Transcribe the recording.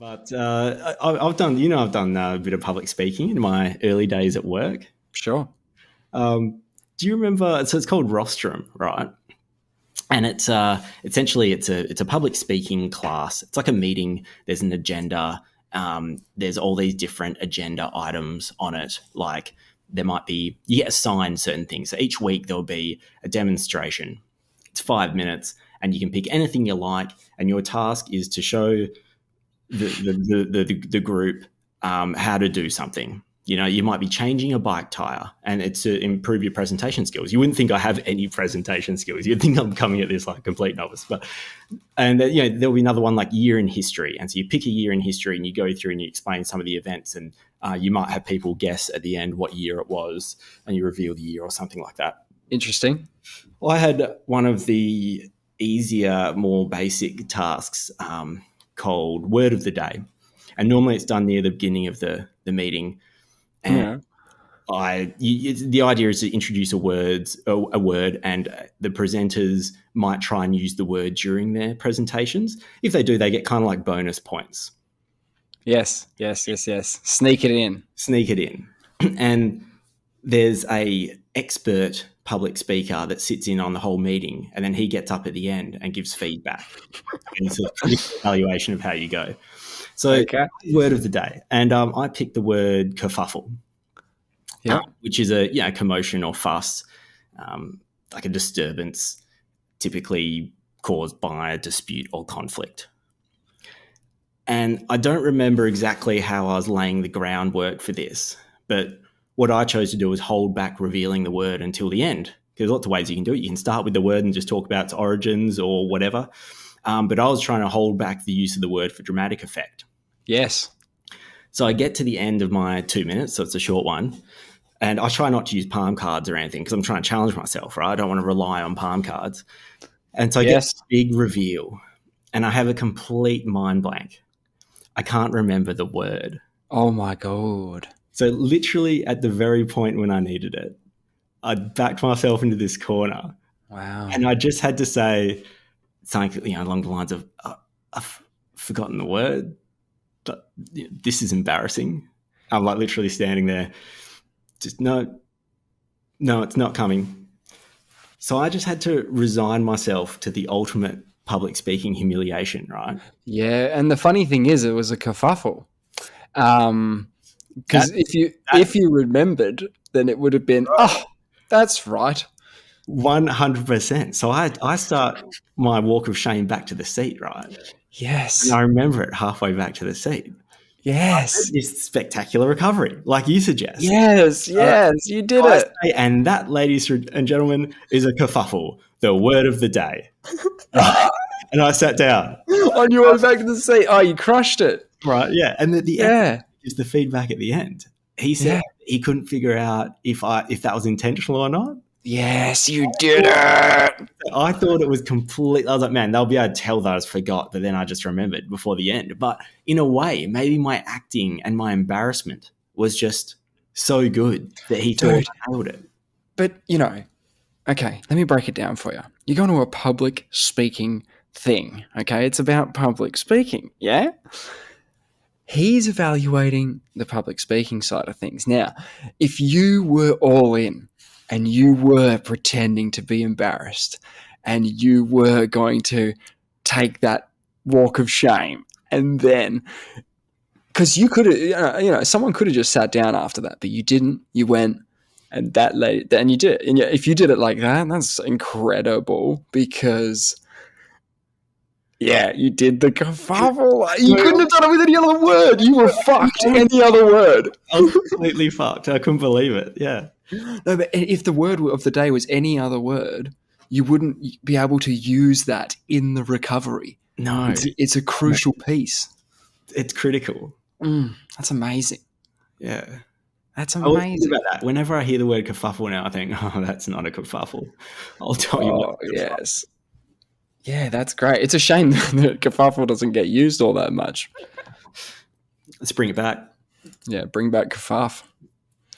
But I've done a bit of public speaking in my early days at work. Sure. Do you remember? So it's called Rostrum, right? And it's essentially it's a public speaking class. It's like a meeting. There's an agenda. There's all these different agenda items on it. Like there might be, you get assigned certain things. So each week there'll be a demonstration. It's 5 minutes, and you can pick anything you like. And your task is to show the group how to do something. You know, you might be changing a bike tire, and it's to improve your presentation skills. You wouldn't think I have any presentation skills. You'd think I'm coming at this like a complete novice. And there'll be another one like year in history. And so you pick a year in history and you go through and you explain some of the events, and you might have people guess at the end what year it was, and you reveal the year or something like that. Interesting. Well, I had one of the easier, more basic tasks called Word of the Day. And normally it's done near the beginning of the meeting. And the idea is to introduce a word, and the presenters might try and use the word during their presentations. If they do, they get kind of like bonus points. Yes. Sneak it in. And there's a expert public speaker that sits in on the whole meeting, and then he gets up at the end and gives feedback. And it's a evaluation of how you go. So, Word of the day. And I picked the word kerfuffle, which is a commotion or fuss, like a disturbance typically caused by a dispute or conflict. And I don't remember exactly how I was laying the groundwork for this, but what I chose to do was hold back revealing the word until the end. There's lots of ways you can do it. You can start with the word and just talk about its origins or whatever. But I was trying to hold back the use of the word for dramatic effect. Yes. So I get to the end of my 2 minutes, so it's a short one, and I try not to use palm cards or anything because I'm trying to challenge myself, right? I don't want to rely on palm cards. And so I get this big reveal, and I have a complete mind blank. I can't remember the word. Oh, my God. So literally at the very point when I needed it, I backed myself into this corner. Wow. And I just had to say something along the lines of, I've forgotten the word. But this is embarrassing. I'm like literally standing there. Just no, it's not coming. So I just had to resign myself to the ultimate public speaking humiliation, right? Yeah. And the funny thing is, it was a kerfuffle. Because if you remembered, then it would have been, that's right. 100%. So I start my walk of shame back to the seat, right? Yes. And I remember it halfway back to the seat. Yes. This spectacular recovery, like you suggest. Yes, you did it. And that, ladies and gentlemen, is a kerfuffle, the word of the day. And I sat down. On your way back to the seat. Oh, you crushed it. Right, yeah. And the end is the feedback at the end. He said he couldn't figure out if that was intentional or not. Yes, you did it. I thought it was complete. I was like, man, they'll be able to tell that I forgot, but then I just remembered before the end. But in a way, maybe my acting and my embarrassment was just so good that he thought I nailed it. But, okay, let me break it down for you. You're going to a public speaking thing, okay? It's about public speaking, yeah? He's evaluating the public speaking side of things. Now, if you were all in, and you were pretending to be embarrassed, and you were going to take that walk of shame, and then, because you could have, someone could have just sat down after that, but you didn't. You went, and that lady, and you did. And if you did it like that, that's incredible because, you did the kerfuffle. You couldn't have done it with any other word. You were fucked. Any other word. I was completely fucked. I couldn't believe it. Yeah. No, but if the word of the day was any other word, you wouldn't be able to use that in the recovery. No. It's a crucial piece. It's critical. That's amazing. Yeah. That's amazing. I think about that. Whenever I hear the word kerfuffle now, I think, that's not a kerfuffle. I'll tell you what. Yes. Yeah, that's great. It's a shame that kerfuffle doesn't get used all that much. Let's bring it back. Yeah, bring back kerfuff.